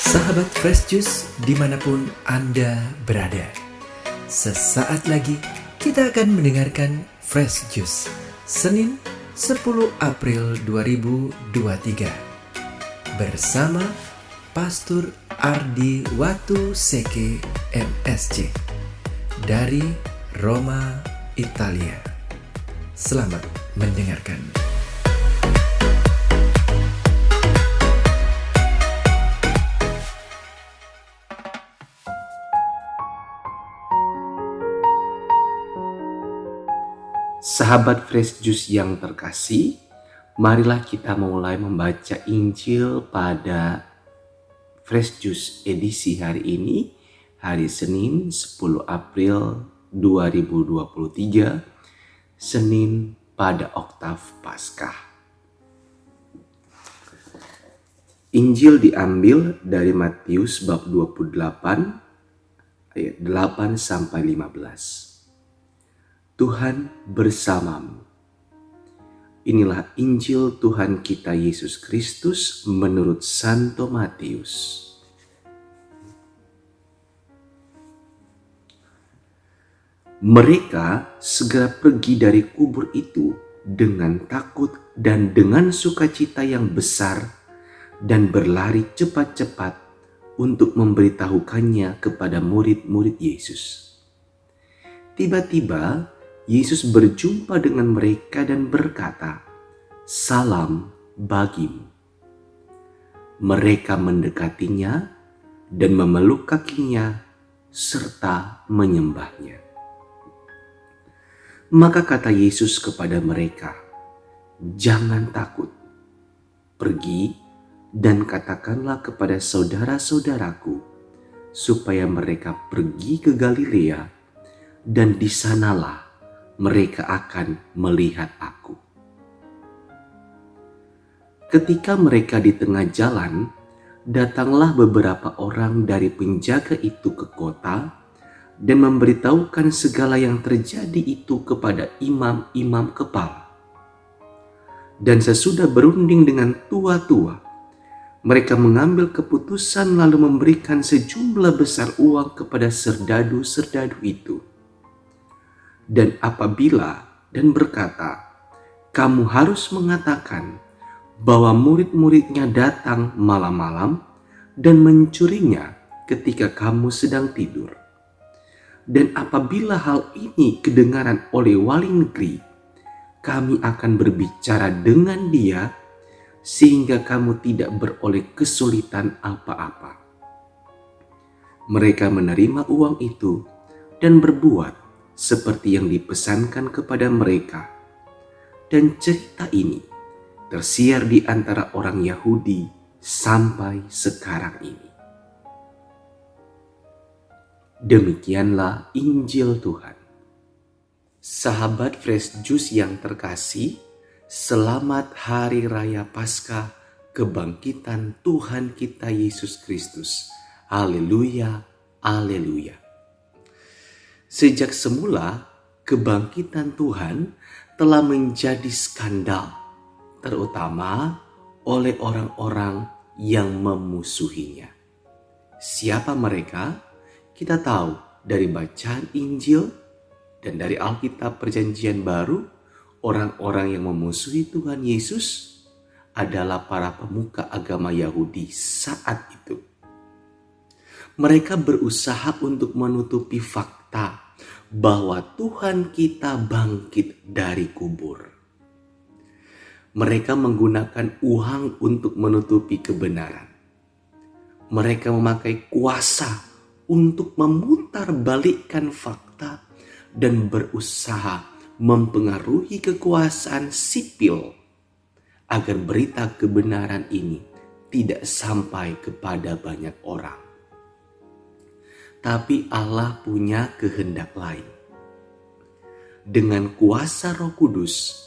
Sahabat Fresh Juice dimanapun Anda berada, sesaat lagi kita akan mendengarkan Fresh Juice Senin 10 April 2023 bersama Pastor Ardi Watu Seke MSC dari Roma, Italia. Selamat mendengarkan. Sahabat Fresh Juice yang terkasih, marilah kita mulai membaca Injil pada Fresh Juice edisi hari ini, hari Senin 10 April 2023, Senin pada oktav Paskah. Injil diambil dari Matius bab 28 ayat 8 sampai 15. Tuhan bersamamu. Inilah Injil Tuhan kita Yesus Kristus menurut Santo Matius. Mereka segera pergi dari kubur itu dengan takut dan dengan sukacita yang besar dan berlari cepat-cepat untuk memberitahukannya kepada murid-murid Yesus. Tiba-tiba Yesus berjumpa dengan mereka dan berkata, "Salam bagimu." Mereka mendekatinya dan memeluk kakinya serta menyembahnya. Maka kata Yesus kepada mereka, "Jangan takut. Pergi dan katakanlah kepada saudara-saudaraku supaya mereka pergi ke Galilea, dan di sanalah mereka akan melihat aku." Ketika mereka di tengah jalan, datanglah beberapa orang dari penjaga itu ke kota dan memberitahukan segala yang terjadi itu kepada imam-imam kepala. Dan sesudah berunding dengan tua-tua, mereka mengambil keputusan lalu memberikan sejumlah besar uang kepada serdadu-serdadu itu. Dan berkata, "Kamu harus mengatakan bahwa murid-muridnya datang malam-malam dan mencurinya ketika kamu sedang tidur. Dan apabila hal ini kedengaran oleh wali negeri, kami akan berbicara dengan dia sehingga kamu tidak beroleh kesulitan apa-apa." Mereka menerima uang itu dan berbuat seperti yang dipesankan kepada mereka. Dan cerita ini tersiar di antara orang Yahudi sampai sekarang ini. Demikianlah Injil Tuhan. Sahabat Fresh Juice yang terkasih, selamat Hari Raya Paskah kebangkitan Tuhan kita Yesus Kristus. Haleluya, haleluya. Sejak semula, kebangkitan Tuhan telah menjadi skandal, terutama oleh orang-orang yang memusuhinya. Siapa mereka? Kita tahu dari bacaan Injil dan dari Alkitab Perjanjian Baru, orang-orang yang memusuhi Tuhan Yesus adalah para pemuka agama Yahudi saat itu. Mereka berusaha untuk menutupi fakta bahwa Tuhan kita bangkit dari kubur. Mereka menggunakan uang untuk menutupi kebenaran. Mereka memakai kuasa untuk memutarbalikkan fakta dan berusaha mempengaruhi kekuasaan sipil agar berita kebenaran ini tidak sampai kepada banyak orang. Tapi Allah punya kehendak lain. Dengan kuasa Roh Kudus,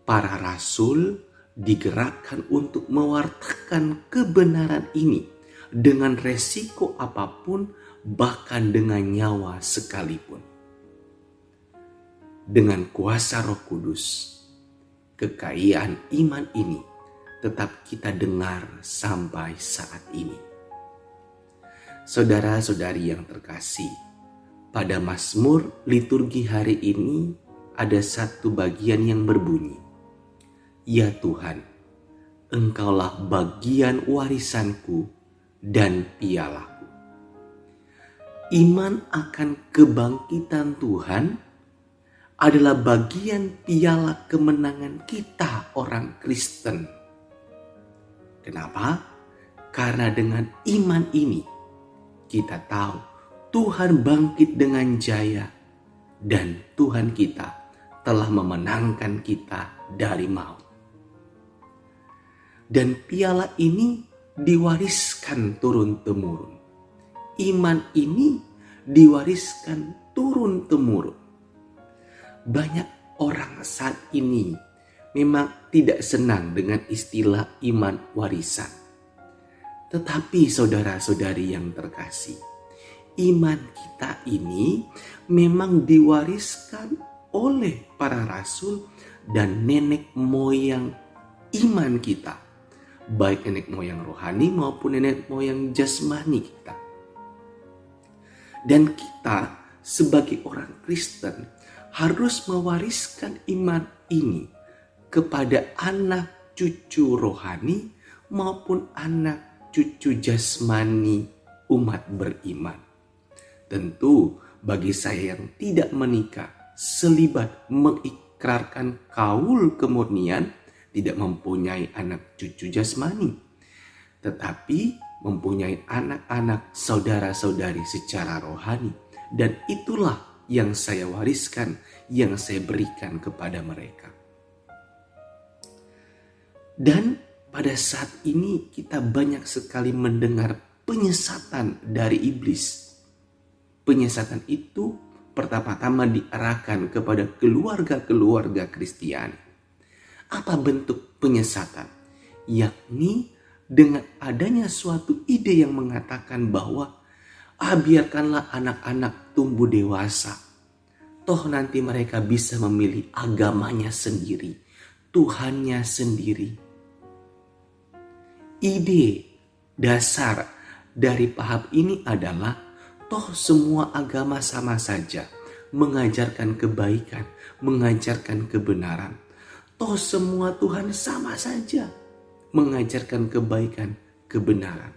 para rasul digerakkan untuk mewartakan kebenaran ini dengan resiko apapun, bahkan dengan nyawa sekalipun. Dengan kuasa Roh Kudus, kekayaan iman ini tetap kita dengar sampai saat ini. Saudara-saudari yang terkasih, pada Mazmur liturgi hari ini ada satu bagian yang berbunyi, "Ya Tuhan, Engkaulah bagian warisanku dan pialaku." Iman akan kebangkitan Tuhan adalah bagian piala kemenangan kita orang Kristen. Kenapa? Karena dengan iman ini kita tahu Tuhan bangkit dengan jaya dan Tuhan kita telah memenangkan kita dari maut. Dan piala ini diwariskan turun-temurun. Iman ini diwariskan turun-temurun. Banyak orang saat ini memang tidak senang dengan istilah iman warisan. Tetapi saudara-saudari yang terkasih, iman kita ini memang diwariskan oleh para rasul dan nenek moyang iman kita. Baik nenek moyang rohani maupun nenek moyang jasmani kita. Dan kita sebagai orang Kristen harus mewariskan iman ini kepada anak cucu rohani maupun anak cucu jasmani umat beriman. Tentu bagi saya yang tidak menikah, selibat mengikrarkan kaul kemurnian, tidak mempunyai anak cucu jasmani, tetapi mempunyai anak-anak saudara-saudari secara rohani. Dan itulah yang saya wariskan, yang saya berikan kepada mereka. Dan pada saat ini kita banyak sekali mendengar penyesatan dari iblis. Penyesatan itu pertama-tama diarahkan kepada keluarga-keluarga Kristiani. Apa bentuk penyesatan? Yakni dengan adanya suatu ide yang mengatakan bahwa biarkanlah anak-anak tumbuh dewasa. Toh nanti mereka bisa memilih agamanya sendiri, Tuhannya sendiri. Ide dasar dari paham ini adalah toh semua agama sama saja, mengajarkan kebaikan, mengajarkan kebenaran. Toh semua Tuhan sama saja, mengajarkan kebaikan, kebenaran.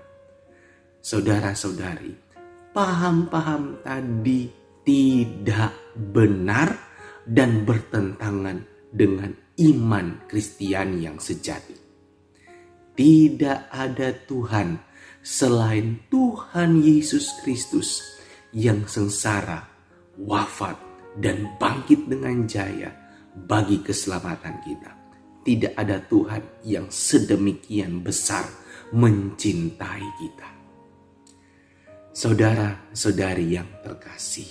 Saudara-saudari, paham-paham tadi tidak benar dan bertentangan dengan iman Kristiani yang sejati. Tidak ada Tuhan selain Tuhan Yesus Kristus yang sengsara, wafat, dan bangkit dengan jaya bagi keselamatan kita. Tidak ada Tuhan yang sedemikian besar mencintai kita. Saudara-saudari yang terkasih,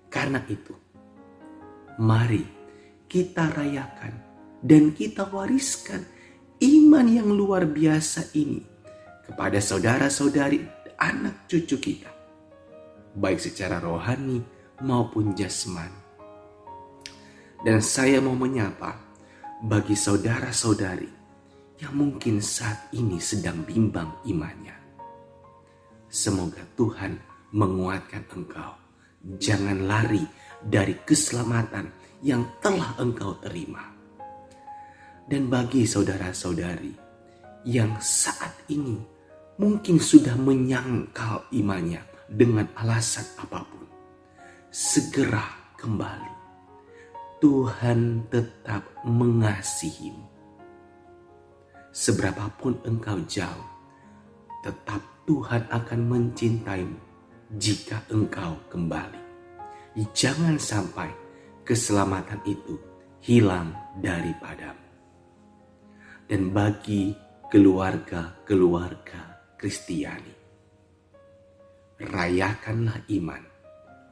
karena itu, mari kita rayakan dan kita wariskan iman yang luar biasa ini kepada saudara-saudari anak cucu kita, baik secara rohani maupun jasmani. Dan saya mau menyapa bagi saudara-saudari yang mungkin saat ini sedang bimbang imannya. Semoga Tuhan menguatkan engkau. Jangan lari dari keselamatan yang telah engkau terima. Dan bagi saudara-saudari yang saat ini mungkin sudah menyangkal imannya dengan alasan apapun, segera kembali. Tuhan tetap mengasihimu. Seberapapun engkau jauh, tetap Tuhan akan mencintaimu jika engkau kembali. Jangan sampai keselamatan itu hilang daripadamu. Dan bagi keluarga-keluarga Kristiani, rayakanlah iman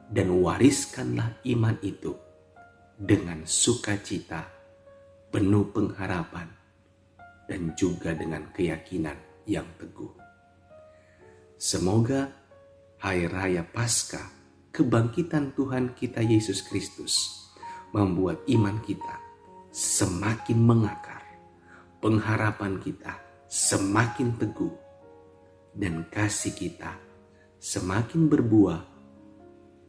dan wariskanlah iman itu dengan sukacita, penuh pengharapan, dan juga dengan keyakinan yang teguh. Semoga Hari Raya Paskah, kebangkitan Tuhan kita Yesus Kristus, membuat iman kita semakin mengakar, pengharapan kita semakin teguh, dan kasih kita semakin berbuah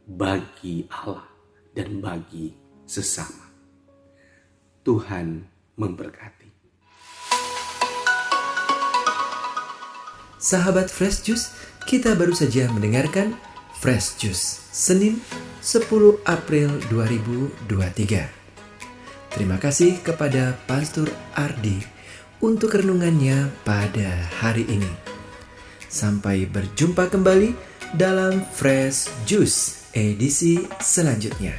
bagi Allah dan bagi sesama. Tuhan memberkati. Sahabat Fresh Juice, kita baru saja mendengarkan Fresh Juice Senin 10 April 2023. Terima kasih kepada Pastor Ardi untuk renungannya pada hari ini. Sampai berjumpa kembali dalam Fresh Juice edisi selanjutnya.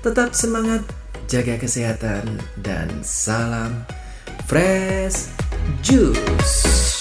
Tetap semangat, jaga kesehatan, dan salam Fresh Juice.